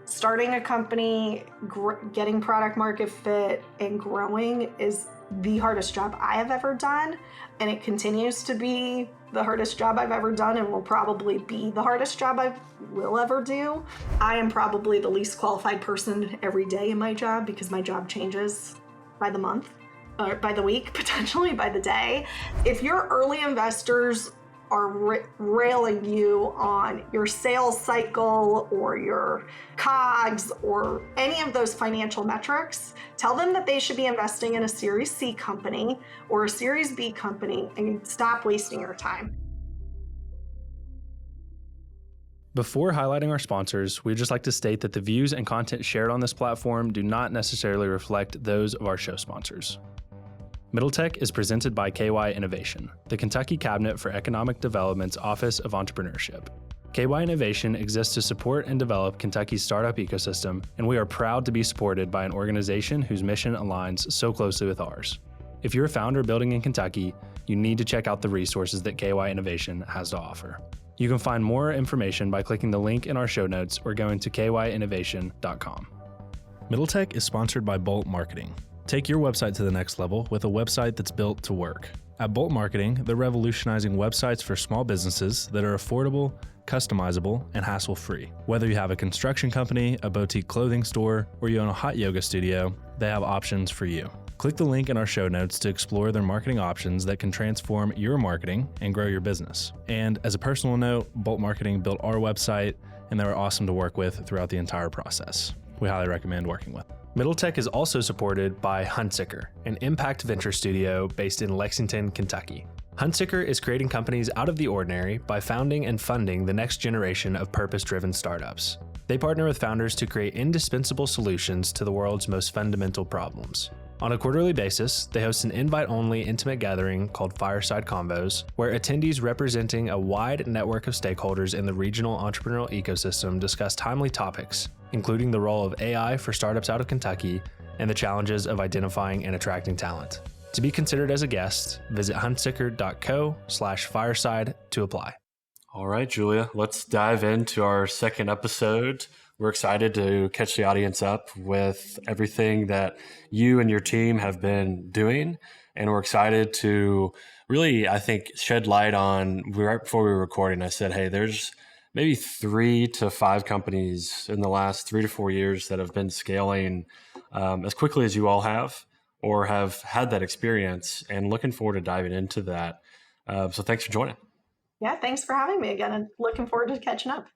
Starting a company, getting product market fit, and growing is the hardest job I have ever done. And it continues to be the hardest job I've ever done and will probably be the hardest job I will ever do. I am probably the least qualified person every day in my job because my job changes by the month, or by the week, potentially by the day. If your early investors are railing you on your sales cycle or your COGS or any of those financial metrics, tell them that they should be investing in a Series C company or a Series B company and stop wasting your time. Before highlighting our sponsors, we'd just like to state that the views and content shared on this platform do not necessarily reflect those of our show sponsors. Middle Tech is presented by KY Innovation, the Kentucky Cabinet for Economic Development's Office of Entrepreneurship. KY Innovation exists to support and develop Kentucky's startup ecosystem, and we are proud to be supported by an organization whose mission aligns so closely with ours. If you're a founder building in Kentucky, you need to check out the resources that KY Innovation has to offer. You can find more information by clicking the link in our show notes or going to kyinnovation.com. Middle Tech is sponsored by Bolt Marketing. Take your website to the next level with a website that's built to work. At Bolt Marketing, they're revolutionizing websites for small businesses that are affordable, customizable, and hassle-free. Whether you have a construction company, a boutique clothing store, or you own a hot yoga studio, they have options for you. Click the link in our show notes to explore their marketing options that can transform your marketing and grow your business. And as a personal note, Bolt Marketing built our website, and they were awesome to work with throughout the entire process. We highly recommend working with them. Middle Tech is also supported by Huntsicker, an impact venture studio based in Lexington, Kentucky. Huntsicker is creating companies out of the ordinary by founding and funding the next generation of purpose-driven startups. They partner with founders to create indispensable solutions to the world's most fundamental problems. On a quarterly basis, they host an invite-only intimate gathering called Fireside Convos, where attendees representing a wide network of stakeholders in the regional entrepreneurial ecosystem discuss timely topics, including the role of AI for startups out of Kentucky and the challenges of identifying and attracting talent. To be considered as a guest, visit huntsicker.co/fireside to apply. All right, Julia, let's dive into our second episode. We're excited to catch the audience up with everything that you and your team have been doing. And we're excited to really, I think, shed light on, right before we were recording, I said, hey, there's maybe 3 to 5 companies in the last 3 to 4 years that have been scaling as quickly as you all have, or have had that experience, and looking forward to diving into that. So thanks for joining. Yeah, thanks for having me again, and looking forward to catching up.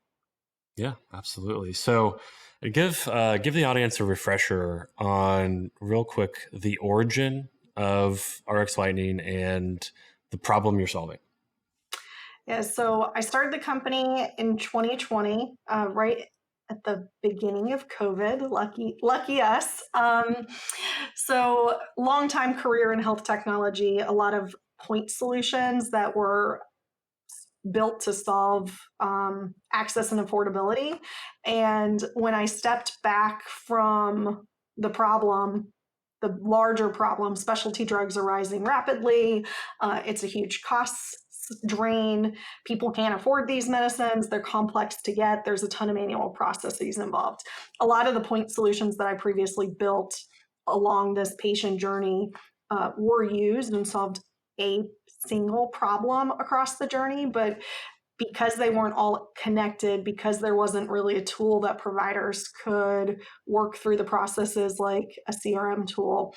Yeah, absolutely. So give the audience a refresher on, real quick, the origin of RxLightning and the problem you're solving. Yeah, so I started the company in 2020, right at the beginning of COVID. Lucky us. So long-time career in health technology, a lot of point solutions that were built to solve access and affordability. And when I stepped back from the problem, the larger problem, specialty drugs are rising rapidly. It's a huge cost drain. People can't afford these medicines. They're complex to get. There's a ton of manual processes involved. A lot of the point solutions that I previously built along this patient journey were used and solved a single problem across the journey, but because they weren't all connected, because there wasn't really a tool that providers could work through the processes like a CRM tool,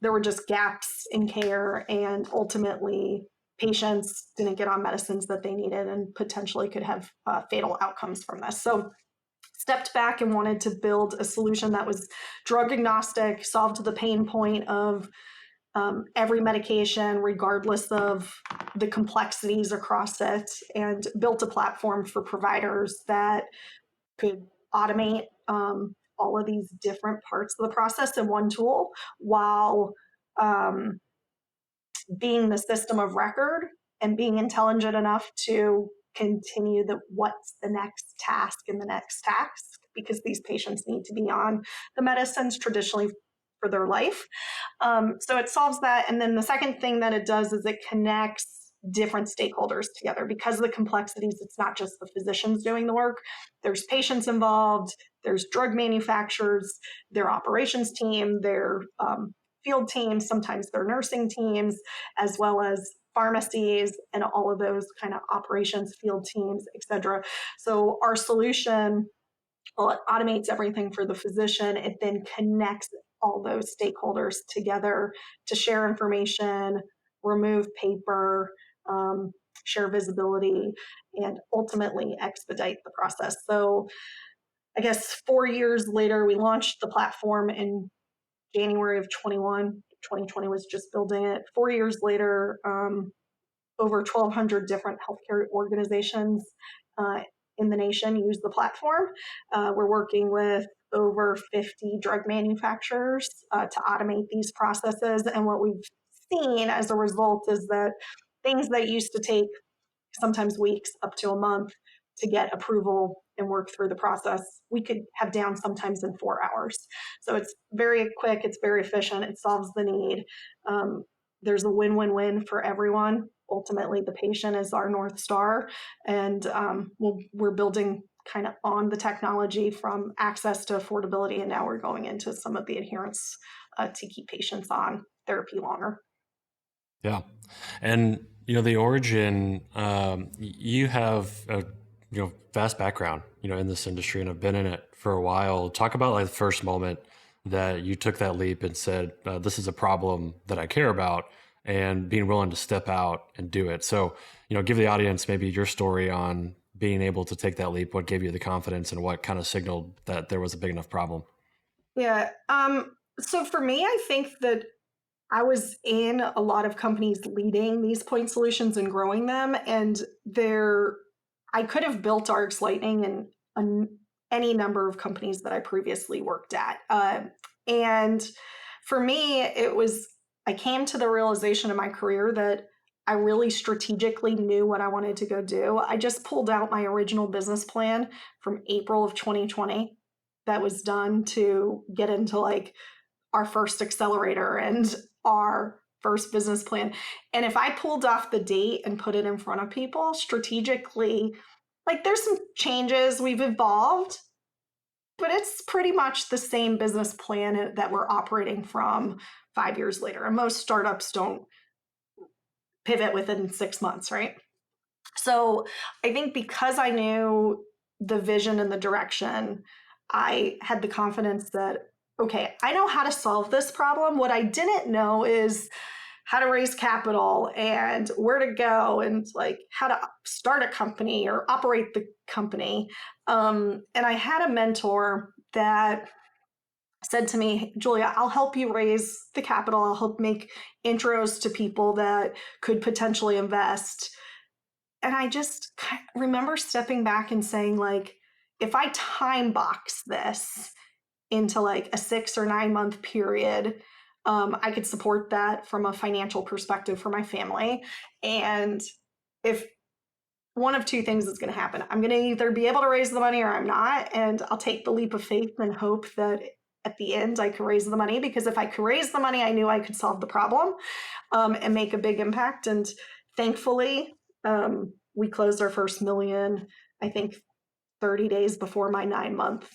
there were just gaps in care, and ultimately patients didn't get on medicines that they needed and potentially could have fatal outcomes from this. So stepped back and wanted to build a solution that was drug agnostic, solved the pain point of every medication, regardless of the complexities across it, and built a platform for providers that could automate all of these different parts of the process in one tool, while being the system of record and being intelligent enough to continue what's the next task and the next task, because these patients need to be on the medicines traditionally for their life. So it solves that. And then the second thing that it does is it connects different stakeholders together. Because of the complexities, it's not just the physicians doing the work. There's patients involved, there's drug manufacturers, their operations team, their field teams, sometimes their nursing teams, as well as pharmacies and all of those kind of operations, field teams, et cetera. So our solution, well, it automates everything for the physician. It then connects all those stakeholders together to share information, remove paper, share visibility, and ultimately expedite the process. So I guess 4 years later, we launched the platform in January of 21. 2020 was just building it. 4 years later, over 1,200 different healthcare organizations in the nation use the platform. We're working with over 50 drug manufacturers to automate these processes. And what we've seen as a result is that things that used to take sometimes weeks up to a month to get approval and work through the process, we could have down sometimes in 4 hours. So it's very quick, it's very efficient, it solves the need. There's a win-win-win for everyone. Ultimately, the patient is our North Star, and we're building kind of on the technology from access to affordability, and now we're going into some of the adherence to keep patients on therapy longer. Yeah. And, the origin, you have a, vast background, in this industry and have been in it for a while. Talk about like the first moment that you took that leap and said, this is a problem that I care about, and being willing to step out and do it. So, give the audience maybe your story on being able to take that leap, what gave you the confidence and what kind of signaled that there was a big enough problem. Yeah. So for me, I think that I was in a lot of companies leading these point solutions and growing them. And I could have built RxLightning in any number of companies that I previously worked at. And for me, I came to the realization in my career that I really strategically knew what I wanted to go do. I just pulled out my original business plan from April of 2020 that was done to get into like our first accelerator and our first business plan. And if I pulled off the date and put it in front of people strategically, like there's some changes, we've evolved, but it's pretty much the same business plan that we're operating from 5 years later. And most startups don't pivot within 6 months, right? So I think because I knew the vision and the direction, I had the confidence that, okay, I know how to solve this problem. What I didn't know is how to raise capital and where to go and like how to start a company or operate the company. And I had a mentor that said to me, Julia, I'll help you raise the capital. I'll help make intros to people that could potentially invest. And I just remember stepping back and saying, like, if I time box this into like a 6 or 9 month period, I could support that from a financial perspective for my family. And if one of two things is going to happen, I'm going to either be able to raise the money or I'm not. And I'll take the leap of faith and hope that at the end I could raise the money, because if I could raise the money, I knew I could solve the problem and make a big impact. And thankfully, we closed our first million, I think 30 days before my 9-month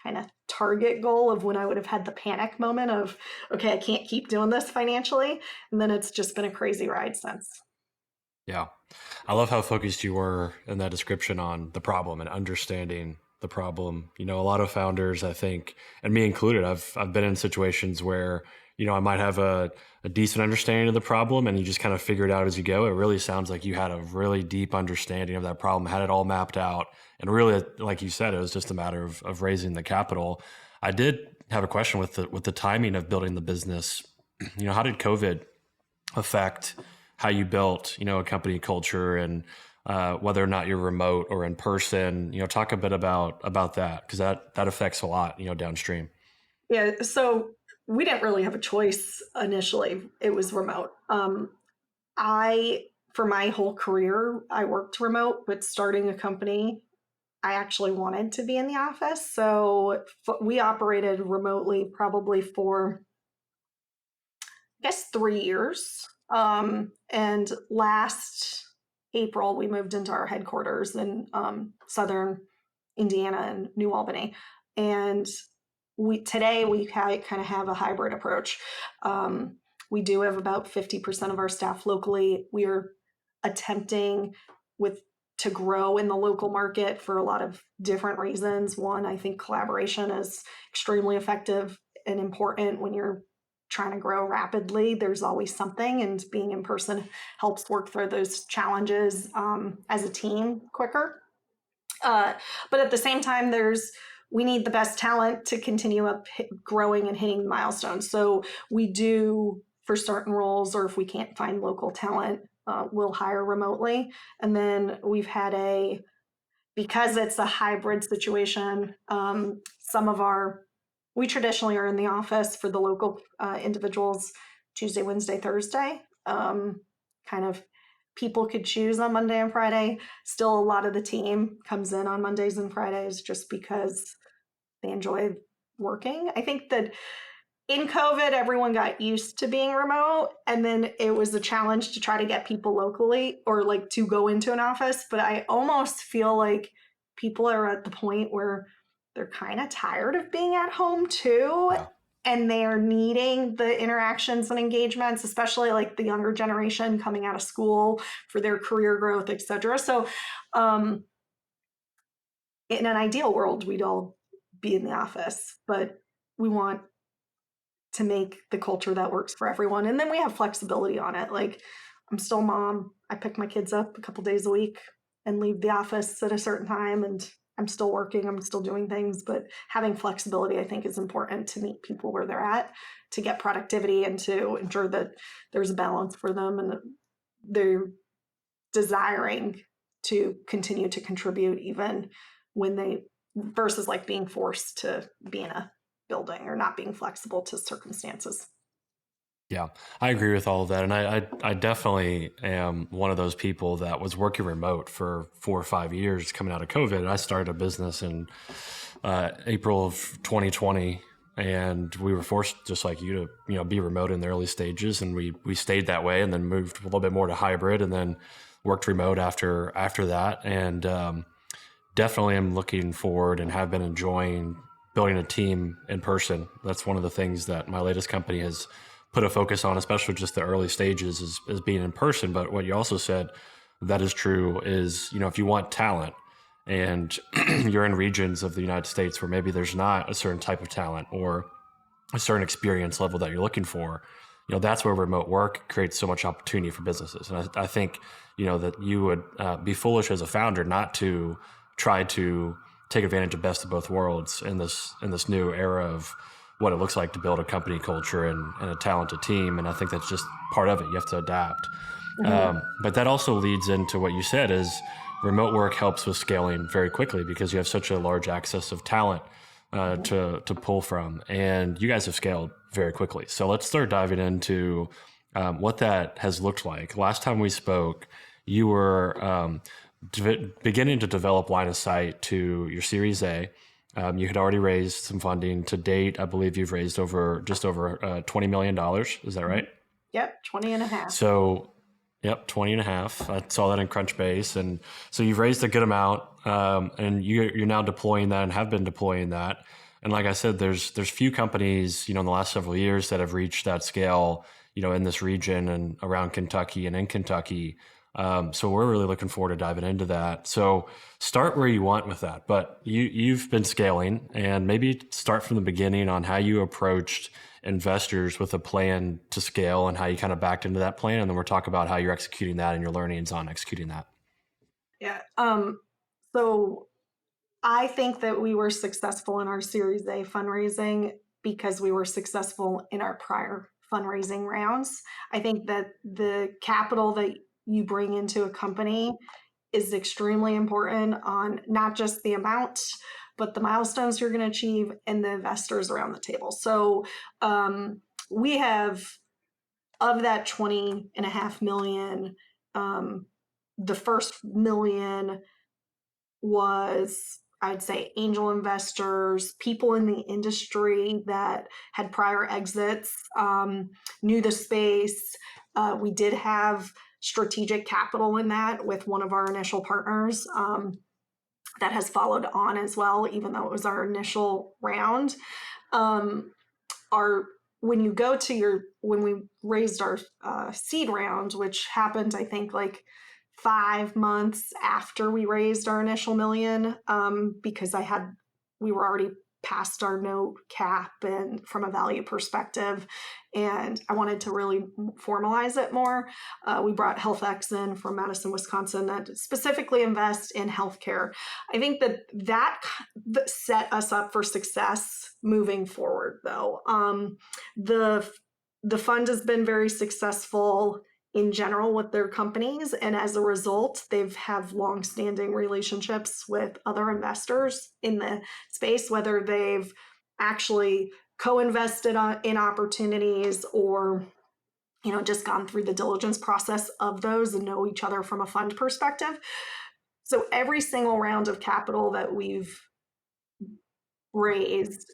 kind of target goal of when I would have had the panic moment of, okay, I can't keep doing this financially. And then it's just been a crazy ride since. Yeah. I love how focused you were in that description on the problem and understanding the problem. A lot of founders, I think, and me included, I've been in situations where, I might have a decent understanding of the problem and you just kind of figure it out as you go. It really sounds like you had a really deep understanding of that problem, had it all mapped out. And really, like you said, it was just a matter of raising the capital. I did have a question with the timing of building the business. How did COVID affect how you built, a company culture and whether or not you're remote or in person? Talk a bit about that, because that affects a lot, downstream. Yeah. So we didn't really have a choice initially. It was remote. For my whole career, I worked remote, but starting a company, I actually wanted to be in the office. So we operated remotely probably for, I guess, 3 years. And last April, we moved into our headquarters in Southern Indiana and New Albany. And today we kind of have a hybrid approach. We do have about 50% of our staff locally. We are attempting to grow in the local market for a lot of different reasons. One, I think collaboration is extremely effective and important when you're trying to grow rapidly. There's always something, and being in person helps work through those challenges as a team quicker. But at the same time, we need the best talent to continue growing and hitting milestones. So we do, for certain roles, or if we can't find local talent, we'll hire remotely. And then because it's a hybrid situation, we traditionally are in the office for the local individuals Tuesday, Wednesday, Thursday. Kind of people could choose on Monday and Friday. Still, a lot of the team comes in on Mondays and Fridays just because they enjoy working. I think that in COVID, everyone got used to being remote, and then it was a challenge to try to get people locally or like to go into an office. But I almost feel like people are at the point where they're kind of tired of being at home too. Yeah. And they are needing the interactions and engagements, especially like the younger generation coming out of school for their career growth, et cetera. So in an ideal world, we'd all be in the office, but we want to make the culture that works for everyone. And then we have flexibility on it. Like, I'm still a mom. I pick my kids up a couple days a week and leave the office at a certain time, and I'm still working, I'm still doing things, but having flexibility, I think, is important to meet people where they're at, to get productivity, and to ensure that there's a balance for them and they're desiring to continue to contribute even versus like being forced to be in a building or not being flexible to circumstances. Yeah, I agree with all of that. And I definitely am one of those people that was working remote for 4 or 5 years coming out of COVID. I started a business in April of 2020, and we were forced, just like you, to be remote in the early stages. And we stayed that way, and then moved a little bit more to hybrid, and then worked remote after that. And definitely am looking forward and have been enjoying building a team in person. That's one of the things that my latest company has put a focus on, especially just the early stages, is being in person. But what you also said that is true is, if you want talent and you're in regions of the United States where maybe there's not a certain type of talent or a certain experience level that you're looking for, that's where remote work creates so much opportunity for businesses. And I think, that you would be foolish as a founder not to try to take advantage of best of both worlds in this new era of what it looks like to build a company culture and a talented team. And I think that's just part of it. You have to adapt. Mm-hmm. But that also leads into what you said is remote work helps with scaling very quickly because you have such a large access of talent to pull from. And you guys have scaled very quickly. So let's start diving into what that has looked like. Last time we spoke, you were beginning to develop line of sight to your Series A. You had already raised some funding. To date, I believe you've raised just over $20 million. Is that right? Yep, 20 and a half. So, yep, 20 and a half. I saw that in Crunchbase. And so you've raised a good amount, and you're now deploying that and have been deploying that. And like I said, there's few companies, in the last several years that have reached that scale, in this region and around Kentucky and in Kentucky. So we're really looking forward to diving into that. So start where you want with that, but you've been scaling, and maybe start from the beginning on how you approached investors with a plan to scale and how you kind of backed into that plan. And then we'll talk about how you're executing that and your learnings on executing that. Yeah. So I think that we were successful in our Series A fundraising because we were successful in our prior fundraising rounds. I think that the capital that you bring into a company is extremely important on not just the amount, but the milestones you're going to achieve and the investors around the table. So we have, of that 20.5 million, the first million was, I'd say, angel investors, people in the industry that had prior exits, knew the space. We did have strategic capital in that with one of our initial partners. that has followed on as well, even though it was our initial round. When we raised our seed round, which happened, I think, like 5 months after we raised our initial $1 million, because we were already past our note cap and from a value perspective, and I wanted to really formalize it more. We brought HealthX in from Madison, Wisconsin, that specifically invest in healthcare. I think that set us up for success moving forward, though. The fund has been very successful in general with their companies, and as a result, they've have long-standing relationships with other investors in the space, whether they've actually co-invested in opportunities or just gone through the diligence process of those and know each other from a fund perspective. So every single round of capital that we've raised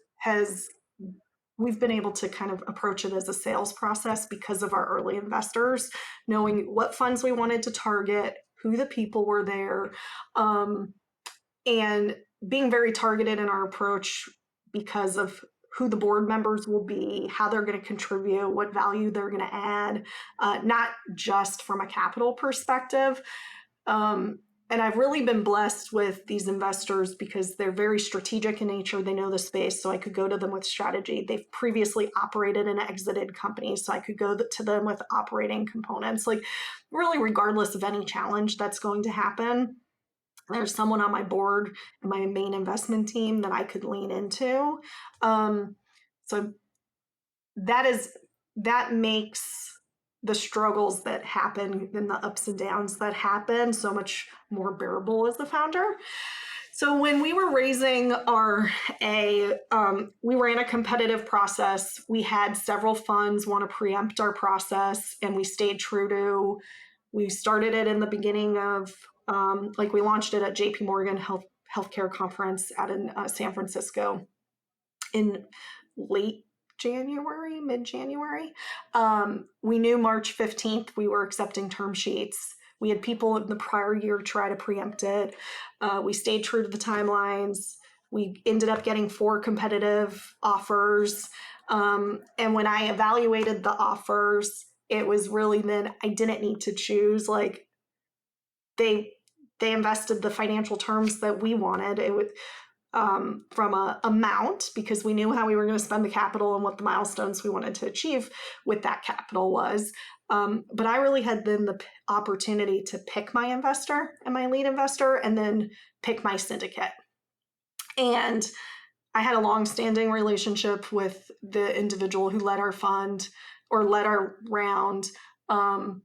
we've been able to kind of approach it as a sales process because of our early investors, knowing what funds we wanted to target, who the people were there, and being very targeted in our approach because of who the board members will be, how they're going to contribute, what value they're going to add, not just from a capital perspective. And I've really been blessed with these investors because they're very strategic in nature. They know the space, so I could go to them with strategy. They've previously operated and exited companies, so I could go to them with operating components. Like, really, regardless of any challenge that's going to happen, there's someone on my board and my main investment team that I could lean into. So that makes the struggles that happen and the ups and downs that happen so much more bearable as the founder. So when we were raising our we ran a competitive process. We had several funds want to preempt our process, and we stayed true we started it in the beginning of, we launched it at JP Morgan Healthcare Conference out in San Francisco in mid-January. We knew March 15th we were accepting term sheets. We had people in the prior year try to preempt it. We stayed true to the timelines. We ended up getting 4 competitive offers. And when I evaluated the offers, it was really then I didn't need to choose. Like, they invested the financial terms that we wanted. It would from a amount, because we knew how we were going to spend the capital and what the milestones we wanted to achieve with that capital was. But I really had then the opportunity to pick my investor and my lead investor and then pick my syndicate. And I had a long-standing relationship with the individual who led our fund or led our round.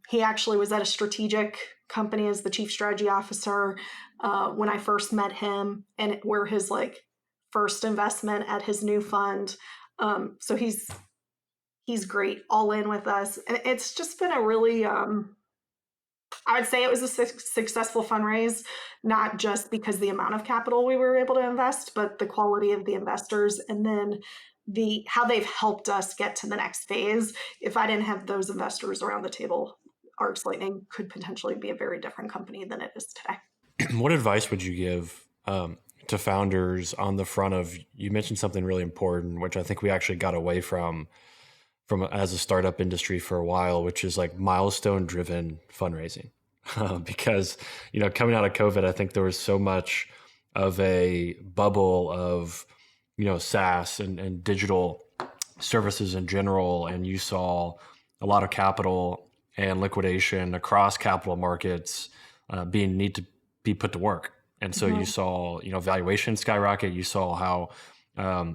He actually was at a strategic company as the chief strategy officer when I first met him, and we're his first investment at his new fund. So he's great, all in with us, and it's just been a really I would say it was a successful fundraise, not just because the amount of capital we were able to invest, but the quality of the investors, and then how they've helped us get to the next phase. If I didn't have those investors around the table, RxLightning could potentially be a very different company than it is today. What advice would you give to founders on the front of, you mentioned something really important, which I think we actually got away from as a startup industry for a while, which is milestone driven fundraising. Because, coming out of COVID, I think there was so much of a bubble of, SaaS and digital services in general. And you saw a lot of capital and liquidation across capital markets need to be put to work. And so you saw, valuation skyrocket. You saw how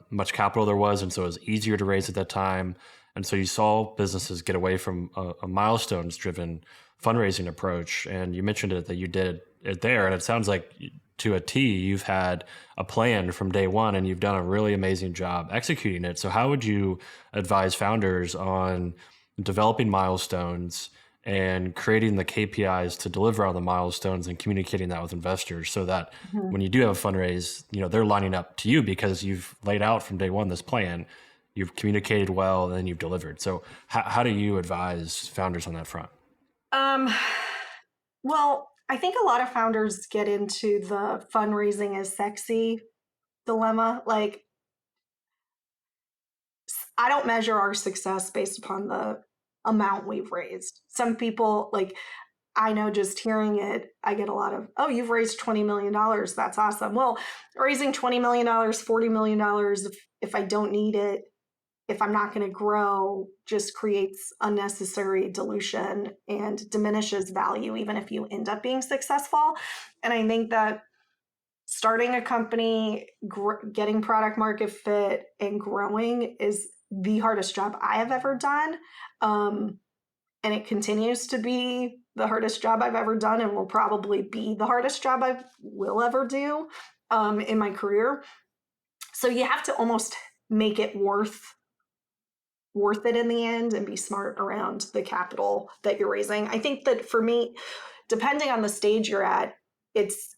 much capital there was. And so it was easier to raise at that time. And so you saw businesses get away from a milestones driven fundraising approach. And you mentioned it that you did it there. And it sounds like to a T, you've had a plan from day one and you've done a really amazing job executing it. So how would you advise founders on developing milestones and creating the KPIs to deliver on the milestones and communicating that with investors so that when you do have a fundraise, they're lining up to you because you've laid out from day one this plan, you've communicated well, and then you've delivered. So how do you advise founders on that front? Well, I think a lot of founders get into the fundraising is sexy dilemma. Like, I don't measure our success based upon the amount we've raised. Some people, like, I know just hearing it, I get a lot of, oh, you've raised $20 million. That's awesome. Well, raising $20 million, $40 million, if I don't need it, if I'm not going to grow, just creates unnecessary dilution and diminishes value, even if you end up being successful. And I think that starting a company, getting product market fit, and growing is the hardest job I have ever done. And it continues to be the hardest job I've ever done, and will probably be the hardest job I will ever do in my career. So you have to almost make it worth it in the end, and be smart around the capital that you're raising. I think that for me, depending on the stage you're at, it's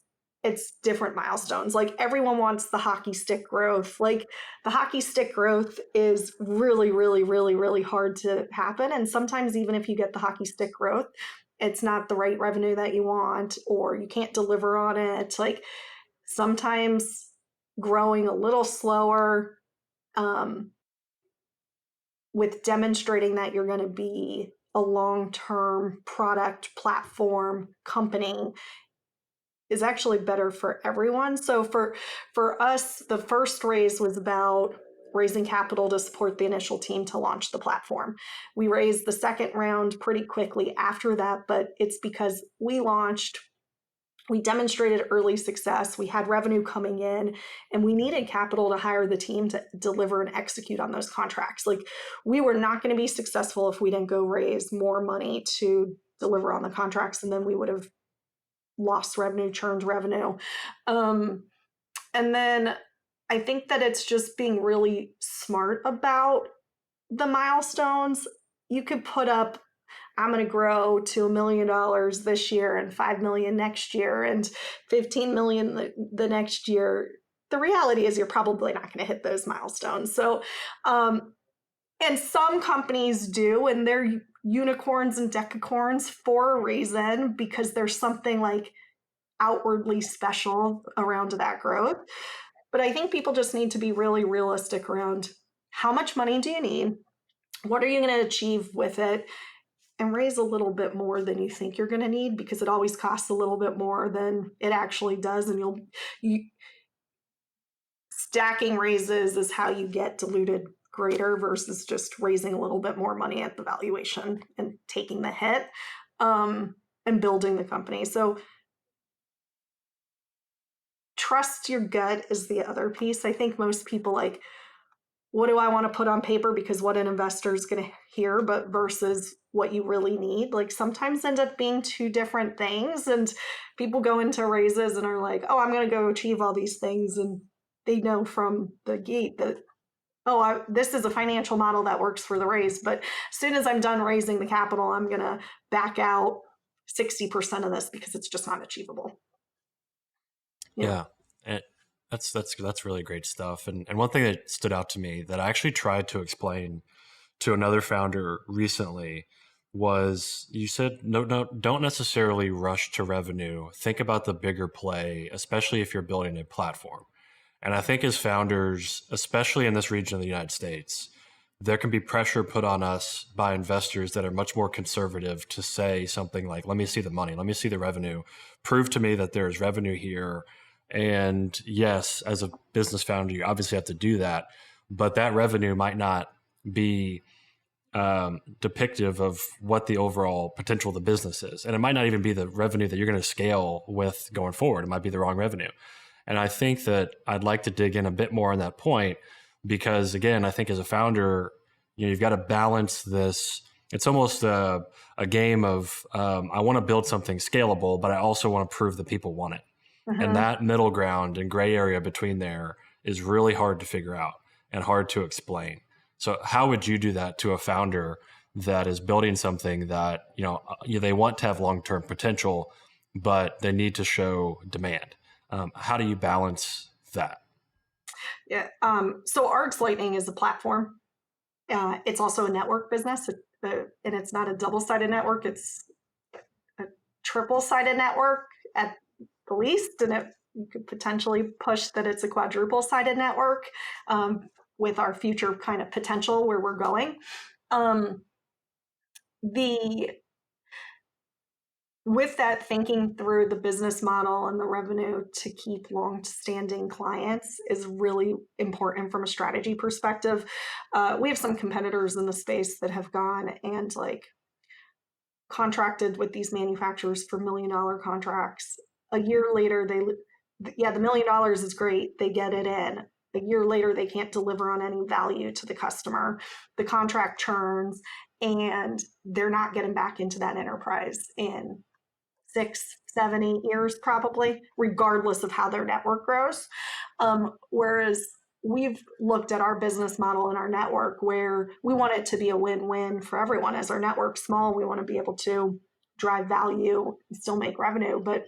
different milestones. Like, everyone wants the hockey stick growth. Like, the hockey stick growth is really, really, really, really hard to happen. And sometimes even if you get the hockey stick growth, it's not the right revenue that you want, or you can't deliver on it. Like, sometimes growing a little slower, with demonstrating that you're going to be a long-term product platform company, is actually better for everyone. So for us, the first raise was about raising capital to support the initial team to launch the platform. We raised the second round pretty quickly after that, but it's because we launched, we demonstrated early success, we had revenue coming in, and we needed capital to hire the team to deliver and execute on those contracts. Like, we were not going to be successful if we didn't go raise more money to deliver on the contracts, and then we would have lost revenue, churned revenue. And then I think that it's just being really smart about the milestones. You could put up, I'm going to grow to $1 million this year, and 5 million next year, and 15 million the next year. The reality is you're probably not going to hit those milestones. So, and some companies do, and they're unicorns and decacorns for a reason, because there's something like outwardly special around that growth. But I think people just need to be really realistic around how much money do you need? What are you going to achieve with it? And raise a little bit more than you think you're going to need, because it always costs a little bit more than it actually does. And stacking raises is how you get diluted greater, versus just raising a little bit more money at the valuation and taking the hit, and building the company. So trust your gut is the other piece. I think most people like, what do I want to put on paper because what an investor is going to hear, but versus what you really need, like, sometimes end up being two different things. And people go into raises and are like, oh, I'm going to go achieve all these things. And they know from the gate that, oh, this is a financial model that works for the raise. But as soon as I'm done raising the capital, I'm going to back out 60% of this because it's just not achievable. Yeah. And that's really great stuff. And one thing that stood out to me that I actually tried to explain to another founder recently was, you said, no, don't necessarily rush to revenue. Think about the bigger play, especially if you're building a platform. And I think as founders, especially in this region of the United States, there can be pressure put on us by investors that are much more conservative to say something like, let me see the money, let me see the revenue, prove to me that there's revenue here. And yes, as a business founder, you obviously have to do that, but that revenue might not be depictive of what the overall potential of the business is. And it might not even be the revenue that you're going to scale with going forward. It might be the wrong revenue. And I think that I'd like to dig in a bit more on that point, because again, I think as a founder, you've got to balance this. It's almost a game of, I want to build something scalable, but I also want to prove that people want it. Mm-hmm. And that middle ground and gray area between there is really hard to figure out and hard to explain. So how would you do that to a founder that is building something that, they want to have long-term potential, but they need to show demand? How do you balance that? Yeah. So RxLightning is a platform. It's also a network business, and it's not a double-sided network. It's a triple-sided network at the least, and you could potentially push that it's a quadruple-sided network with our future kind of potential where we're going. With that, thinking through the business model and the revenue to keep long-standing clients is really important from a strategy perspective. We have some competitors in the space that have gone and contracted with these manufacturers for $1 million contracts. A year later, the $1 million is great. They get it in. A year later, they can't deliver on any value to the customer. The contract churns, and they're not getting back into that enterprise in 6, 7, 8 years, probably, regardless of how their network grows. Whereas we've looked at our business model and our network where we want it to be a win-win for everyone. As our network's small, we want to be able to drive value and still make revenue, but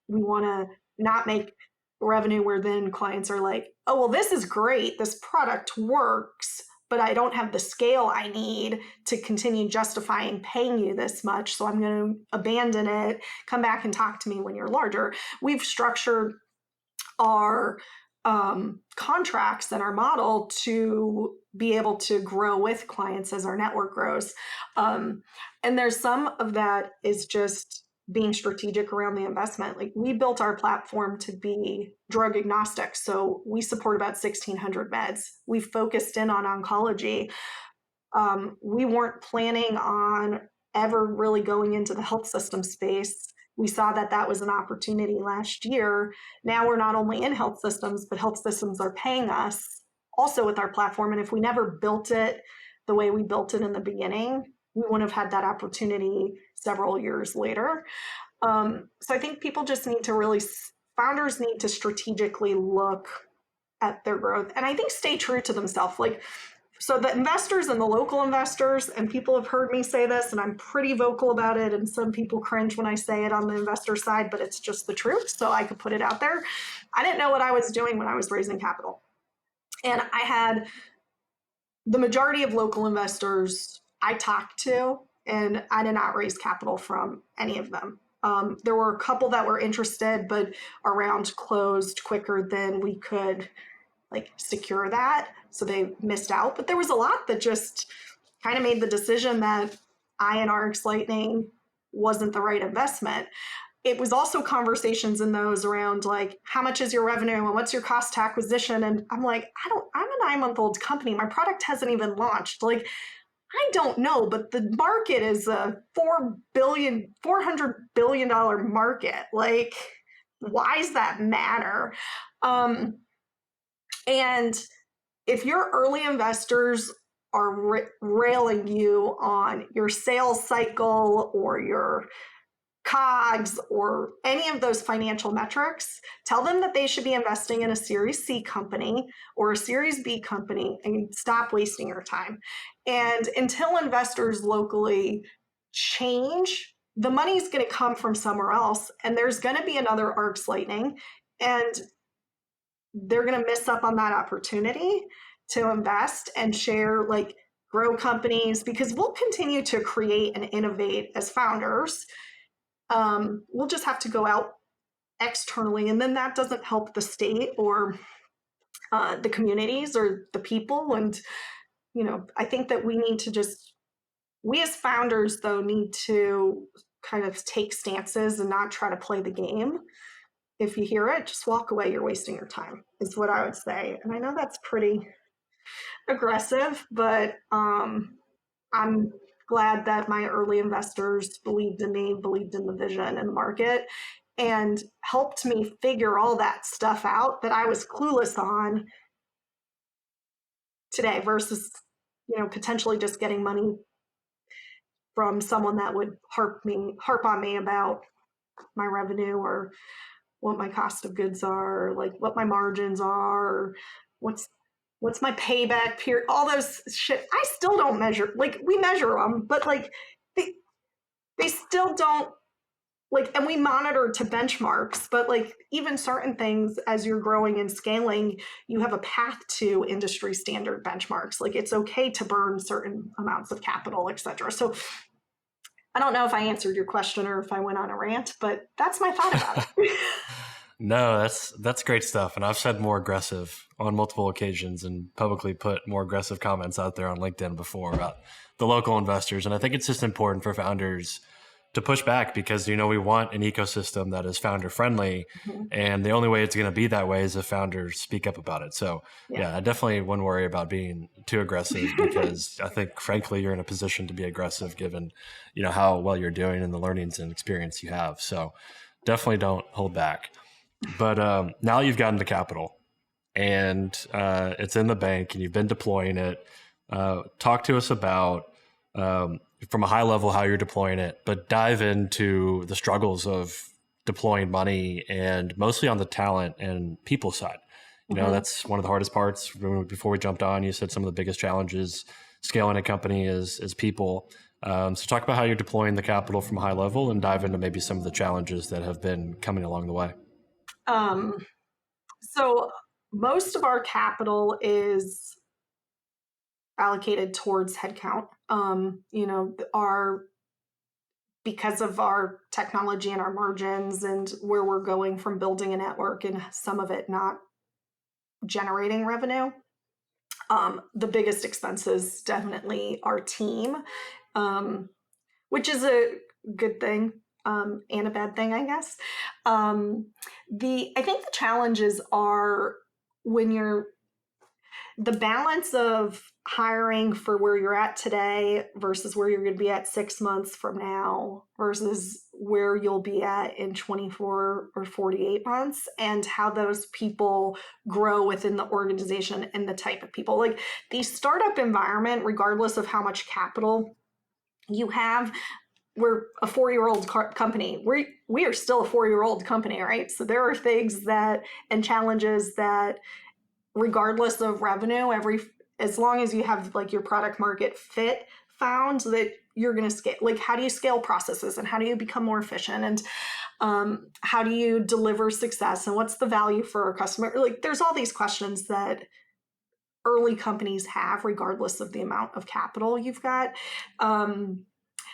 we want to not make revenue where then clients are like, oh, well, this is great. This product works, but I don't have the scale I need to continue justifying paying you this much. So I'm going to abandon it. Come back and talk to me when you're larger. We've structured our contracts and our model to be able to grow with clients as our network grows. And there's some of that is just being strategic around the investment. Like, we built our platform to be drug agnostic. So we support about 1,600 meds. We focused in on oncology. We weren't planning on ever really going into the health system space. We saw that that was an opportunity last year. Now we're not only in health systems, but health systems are paying us also with our platform. And if we never built it the way we built it in the beginning, we wouldn't have had that opportunity several years later. So I think people just need to founders need to strategically look at their growth, and I think stay true to themselves. So the investors and the local investors, and people have heard me say this, and I'm pretty vocal about it, and some people cringe when I say it on the investor side, but it's just the truth, so I could put it out there. I didn't know what I was doing when I was raising capital. And I had the majority of local investors I talked to, and I did not raise capital from any of them. There were a couple that were interested, but our round closed quicker than we could secure that. So they missed out. But there was a lot that just kind of made the decision that I and RxLightning wasn't the right investment. It was also conversations in those around how much is your revenue and what's your cost to acquisition? And I'm like, I'm a 9-month-old company. My product hasn't even launched. I don't know, but the market is a $400 billion market. Why does that matter? And if your early investors are railing you on your sales cycle or your COGS or any of those financial metrics, tell them that they should be investing in a Series C company or a Series B company and stop wasting your time. And until investors locally change, the money is going to come from somewhere else, and there's going to be another RxLightning, and they're going to miss up on that opportunity to invest and share, grow companies, because we'll continue to create and innovate as founders. We'll just have to go out externally, and then that doesn't help the state or the communities or the people. And, I think that we as founders, though, need to kind of take stances and not try to play the game. If you hear it, just walk away. You're wasting your time, is what I would say. And I know that's pretty aggressive, but I'm glad that my early investors believed in me, believed in the vision and the market, and helped me figure all that stuff out that I was clueless on today versus, potentially just getting money from someone that would harp on me about my revenue or what my cost of goods are, or what my margins are, or what's my payback period, all those shit. I still don't measure, we measure them, but they still don't, and we monitor to benchmarks, but even certain things, as you're growing and scaling, you have a path to industry standard benchmarks. It's okay to burn certain amounts of capital, et cetera. So I don't know if I answered your question or if I went on a rant, but that's my thought about it. No, that's great stuff. And I've said more aggressive on multiple occasions and publicly put more aggressive comments out there on LinkedIn before about the local investors. And I think it's just important for founders to push back because, we want an ecosystem that is founder friendly. Mhm. And the only way it's going to be that way is if founders speak up about it. So yeah, I definitely wouldn't worry about being too aggressive because I think frankly, you're in a position to be aggressive given, how well you're doing and the learnings and experience you have. So definitely don't hold back. But now you've gotten the capital and it's in the bank and you've been deploying it. Talk to us about, from a high level, how you're deploying it, but dive into the struggles of deploying money and mostly on the talent and people side. That's one of the hardest parts. Before we jumped on, you said some of the biggest challenges scaling a company is people. So talk about how you're deploying the capital from a high level and dive into maybe some of the challenges that have been coming along the way. So most of our capital is allocated towards headcount. Because of our technology and our margins and where we're going from building a network and some of it not generating revenue. The biggest expense is definitely our team, which is a good thing and a bad thing, I guess. I think the challenges are when the balance of hiring for where you're at today versus where you're going to be at 6 months from now versus where you'll be at in 24 or 48 months and how those people grow within the organization and the type of people. Like the startup environment, regardless of how much capital you have, we're a 4-year-old company. We are still a 4-year-old company, right? So there are things and challenges that regardless of revenue, as long as you have like your product market fit found, that you're going to scale. Like how do you scale processes and how do you become more efficient and how do you deliver success and what's the value for a customer? Like there's all these questions that early companies have regardless of the amount of capital you've got.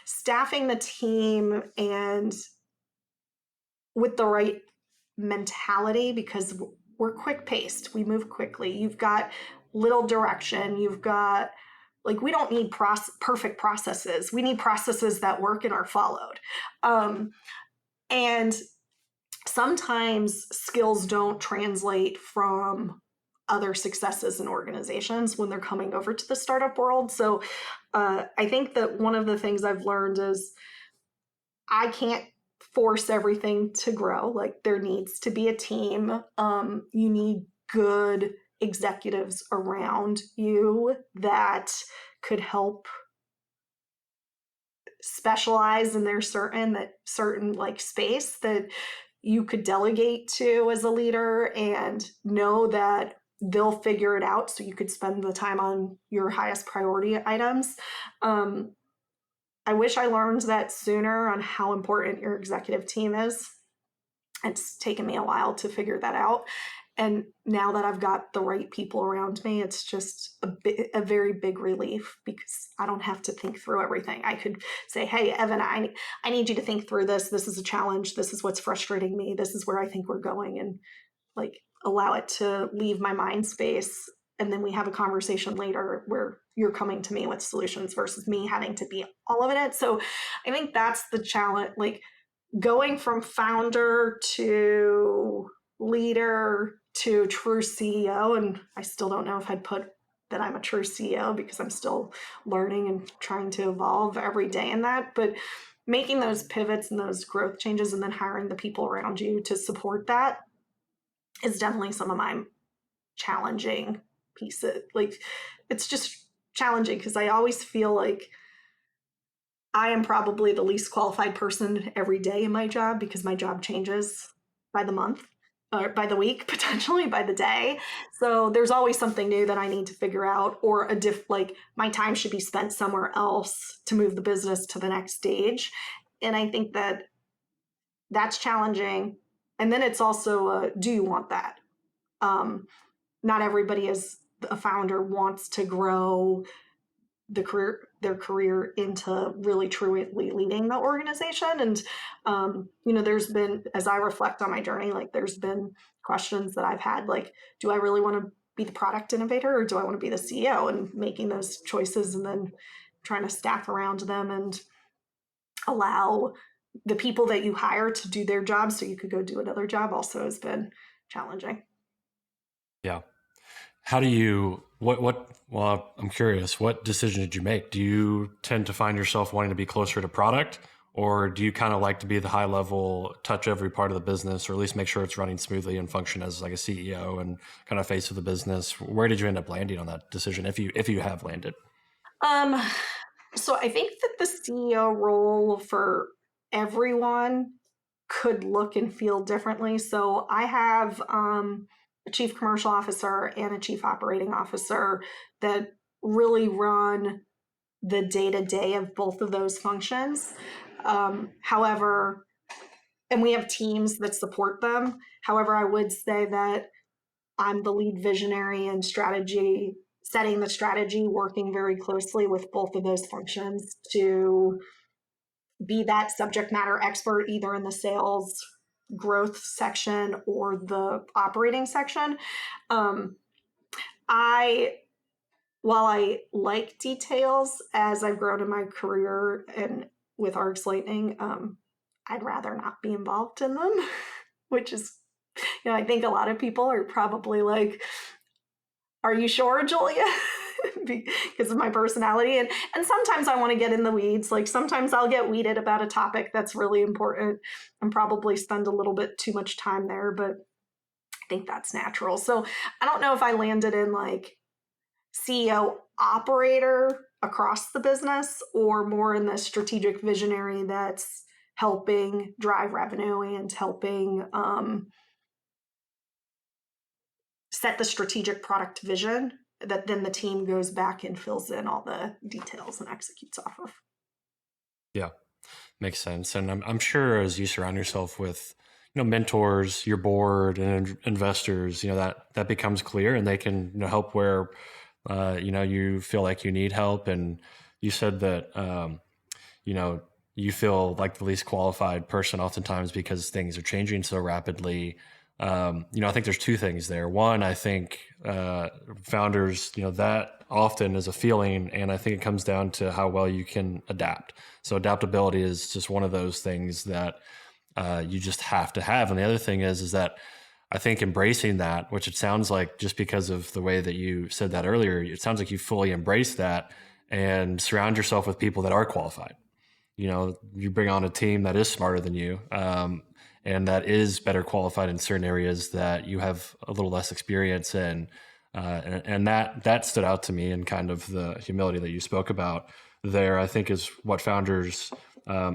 Staffing the team and with the right mentality because we're quick paced. We move quickly. You've got little direction. You've got we don't need perfect processes. We need processes that work and are followed. And sometimes skills don't translate from other successes in organizations when they're coming over to the startup world. So I think that one of the things I've learned is I can't force everything to grow. Like there needs to be a team. You need good executives around you that could help specialize in their certain space that you could delegate to as a leader and know that they'll figure it out so you could spend the time on your highest priority items. I wish I learned that sooner on how important your executive team is. It's taken me a while to figure that out. And now that I've got the right people around me, it's just a very big relief because I don't have to think through everything. I could say, hey, Evan, I need you to think through this. This is a challenge. This is what's frustrating me. This is where I think we're going. And allow it to leave my mind space. And then we have a conversation later where you're coming to me with solutions versus me having to be all of it. So I think that's the challenge, going from founder to leader to true CEO. And I still don't know if I'd put that I'm a true CEO because I'm still learning and trying to evolve every day in that. But making those pivots and those growth changes and then hiring the people around you to support that is definitely some of my challenging pieces. It's just challenging because I always feel like I am probably the least qualified person every day in my job because my job changes by the month or by the week, potentially by the day. So there's always something new that I need to figure out, or my time should be spent somewhere else to move the business to the next stage. And I think that that's challenging. And then it's also, do you want that? Not everybody as a founder wants to grow their career into really truly leading the organization. And there's been, as I reflect on my journey, like there's been questions that I've had, like, do I really want to be the product innovator or do I want to be the CEO? And making those choices and then trying to staff around them and allow the people that you hire to do their job so you could go do another job also has been challenging. Yeah. How do you, well, I'm curious, what decision did you make? Do you tend to find yourself wanting to be closer to product, or do you kind of like to be the high level, touch every part of the business, or at least make sure it's running smoothly and function as like a CEO and kind of face of the business? Where did you end up landing on that decision, if you have landed? So I think that the CEO role for everyone could look and feel differently. So I have a chief commercial officer and a chief operating officer that really run the day-to-day of both of those functions. However, and we have teams that support them. However, I would say that I'm the lead visionary and strategy, setting the strategy, working very closely with both of those functions to be that subject matter expert, either in the sales growth section or the operating section. While I like details as I've grown in my career and with RxLightning, I'd rather not be involved in them, which is, I think a lot of people are probably like, are you sure, Julia? Because of my personality. And sometimes I want to get in the weeds. Like sometimes I'll get weeded about a topic that's really important and probably spend a little bit too much time there, but I think that's natural. So I don't know if I landed in like CEO operator across the business or more in the strategic visionary that's helping drive revenue and helping set the strategic product vision that then the team goes back and fills in all the details and executes off of. Yeah, makes sense. And I'm sure as you surround yourself with, mentors, your board and investors, that becomes clear and they can help where, you feel like you need help. And you said that, you feel like the least qualified person oftentimes because things are changing so rapidly. I think there's two things there. One, I think founders, that often is a feeling, and I think it comes down to how well you can adapt. So adaptability is just one of those things that you just have to have. And the other thing is that I think embracing that, which it sounds like just because of the way that you said that earlier, it sounds like you fully embrace that and surround yourself with people that are qualified. You bring on a team that is smarter than you. And that is better qualified in certain areas that you have a little less experience in. And that stood out to me, and kind of the humility that you spoke about there, I think is what founders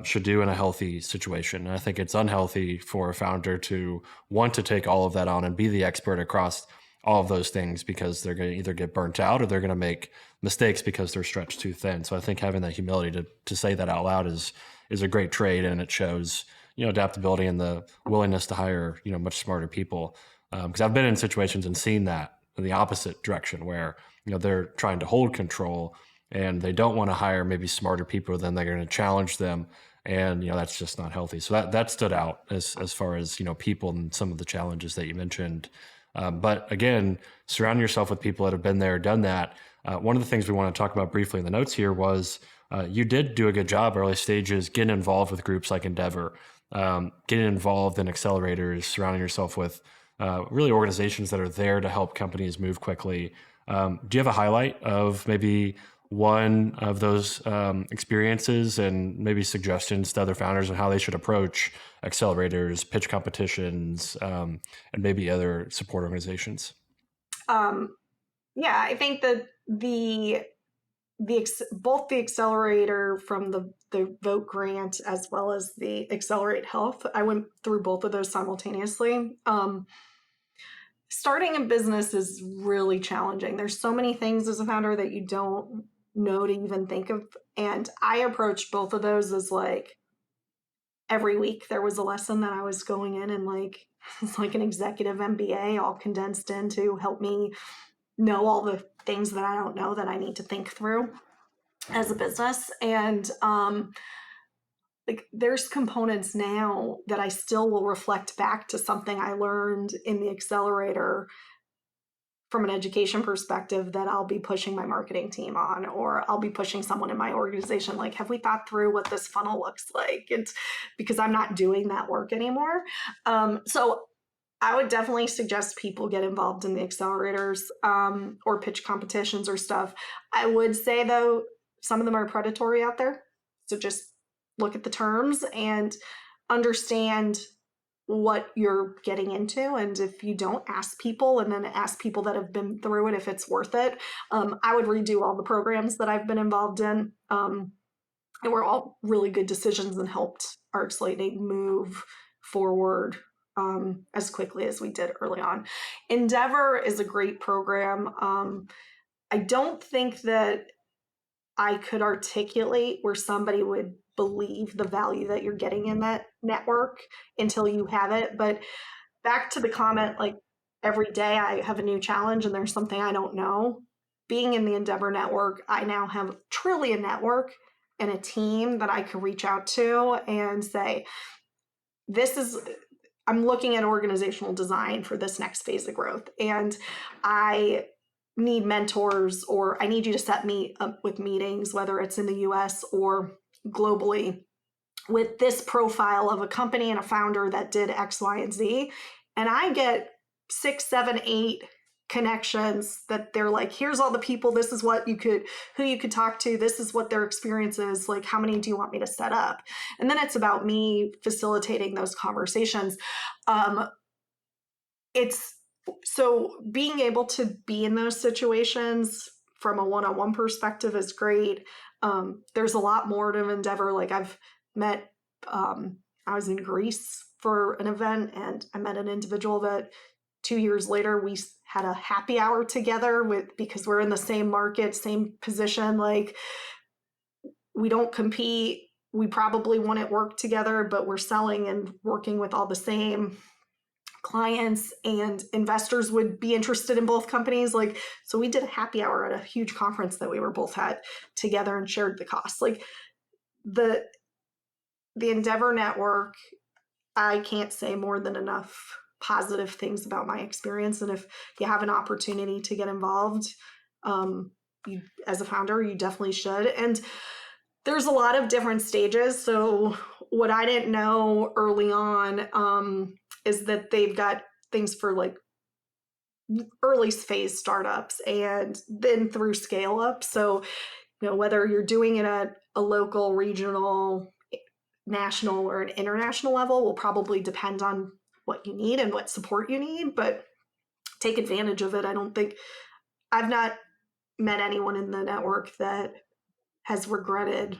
should do in a healthy situation. And I think it's unhealthy for a founder to want to take all of that on and be the expert across all of those things, because they're going to either get burnt out or they're going to make mistakes because they're stretched too thin. So I think having that humility to say that out loud is a great trait, and it shows adaptability and the willingness to hire, much smarter people. Because I've been in situations and seen that in the opposite direction where, they're trying to hold control and they don't want to hire maybe smarter people than they're going to challenge them. And, that's just not healthy. So that stood out as far as, people and some of the challenges that you mentioned. But again, surround yourself with people that have been there, done that. One of the things we want to talk about briefly in the notes here was you did do a good job early stages, getting involved with groups like Endeavor, getting involved in accelerators, surrounding yourself with really organizations that are there to help companies move quickly. Do you have a highlight of maybe one of those experiences and maybe suggestions to other founders on how they should approach accelerators, pitch competitions, and maybe other support organizations? Yeah, I think that both the accelerator from the vote grant as well as the Accelerate Health, I went through both of those simultaneously. Starting a business is really challenging. There's so many things as a founder that you don't know to even think of. And I approached both of those as like every week there was a lesson that I was going in, and like it's like an executive MBA all condensed in to help me know all the things that I don't know that I need to think through. as a business. And like there's components now that I still will reflect back to something I learned in the accelerator from an education perspective that I'll be pushing my marketing team on, or I'll be pushing someone in my organization. Like, have we thought through what this funnel looks like? It's because I'm not doing that work anymore. So I would definitely suggest people get involved in the accelerators or pitch competitions or stuff. I would say though, some of them are predatory out there. So just look at the terms and understand what you're getting into. And if you don't, ask people, and then ask people that have been through it if it's worth it. I would redo all the programs that I've been involved in. And were all really good decisions and helped RxLightning move forward as quickly as we did early on. Endeavor is a great program. I don't think that I could articulate where somebody would believe the value that you're getting in that network until you have it. But back to the comment, like every day I have a new challenge and there's something I don't know. Being in the Endeavor network, I now have truly a network and a team that I can reach out to and say, I'm looking at organizational design for this next phase of growth. And I need mentors, or I need you to set me up with meetings, whether it's in the US or globally, with this profile of a company and a founder that did X, Y, and Z. And I get 6, 7, 8 connections that they're like, here's all the people, this is what who you could talk to, this is what their experience is, like, how many do you want me to set up? And then it's about me facilitating those conversations. It's so being able to be in those situations from a one-on-one perspective is great. There's a lot more to Endeavor. Like I've met, I was in Greece for an event and I met an individual that 2 years later we had a happy hour together because we're in the same market, same position. Like we don't compete. We probably wouldn't work together, but we're selling and working with all the same clients, and investors would be interested in both companies. Like, so we did a happy hour at a huge conference that we were both at together and shared the costs. Like the Endeavor network, I can't say more than enough positive things about my experience. And if you have an opportunity to get involved, you, as a founder, you definitely should. And there's a lot of different stages. So what I didn't know early on is that they've got things for like early phase startups and then through scale up. So, whether you're doing it at a local, regional, national, or an international level will probably depend on what you need and what support you need, but take advantage of it. I've not met anyone in the network that has regretted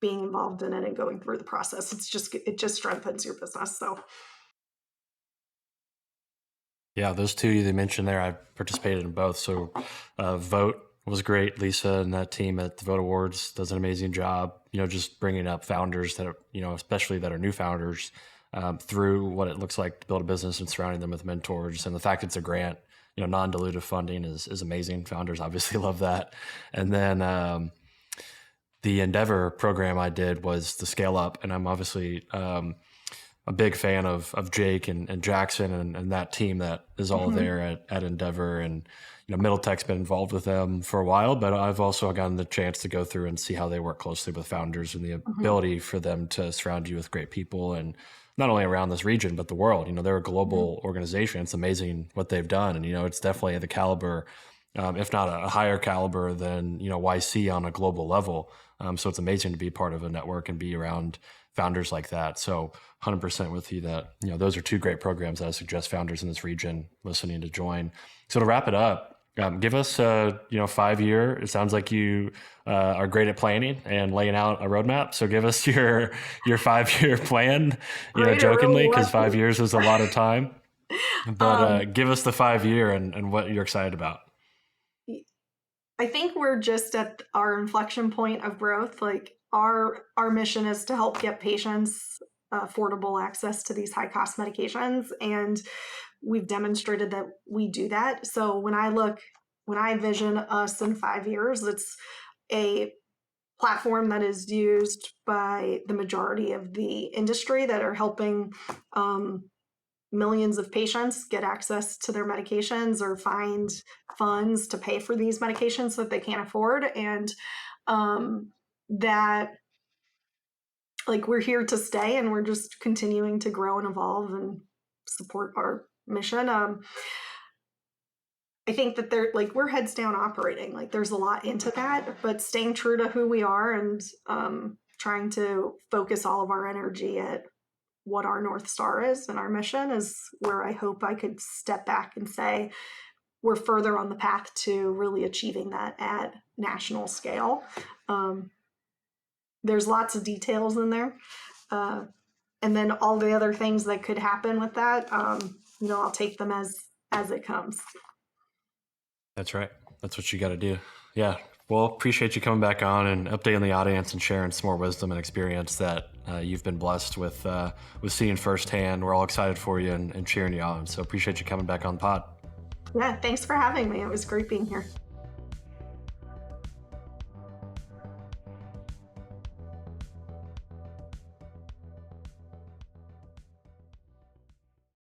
being involved in it and going through the process. It just strengthens your business. So Yeah, those two you mentioned there, I participated in both. So Vote was great. Lisa and that team at the Vote Awards does an amazing job, just bringing up founders that are, especially that are new founders through what it looks like to build a business and surrounding them with mentors. And the fact it's a grant, non-dilutive funding is amazing. Founders obviously love that. And then the Endeavor program I did was the Scale Up. And I'm obviously a big fan of Jake and Jackson and that team that is all there at Endeavor. And, Middletech's been involved with them for a while, but I've also gotten the chance to go through and see how they work closely with founders and the ability for them to surround you with great people, and not only around this region, but the world. They're a global organization. It's amazing what they've done. And, it's definitely the caliber, if not a higher caliber than, YC on a global level. So it's amazing to be part of a network and be around founders like that. So 100% with you that, those are two great programs that I suggest founders in this region listening to join. So to wrap it up, give us a 5-year. It sounds like you are great at planning and laying out a roadmap. So give us your 5-year plan, jokingly, because 5 years is a lot of time. But give us the 5-year and what you're excited about. I think we're just at our inflection point of growth. Like our mission is to help get patients affordable access to these high cost medications. And we've demonstrated that we do that. So when I vision us in 5 years, it's a platform that is used by the majority of the industry that are helping millions of patients get access to their medications or find funds to pay for these medications that they can't afford. And that like we're here to stay, and we're just continuing to grow and evolve and support our mission. I think that we're heads down operating. Like there's a lot into that, but staying true to who we are and trying to focus all of our energy at what our North Star is and our mission is where I hope I could step back and say we're further on the path to really achieving that at national scale. There's lots of details in there. And then all the other things that could happen with that, I'll take them as it comes. That's right. That's what you got to do. Yeah. Well, appreciate you coming back on and updating the audience and sharing some more wisdom and experience that you've been blessed with seeing firsthand. We're all excited for you and cheering you on. So appreciate you coming back on the pod. Yeah, thanks for having me. It was great being here.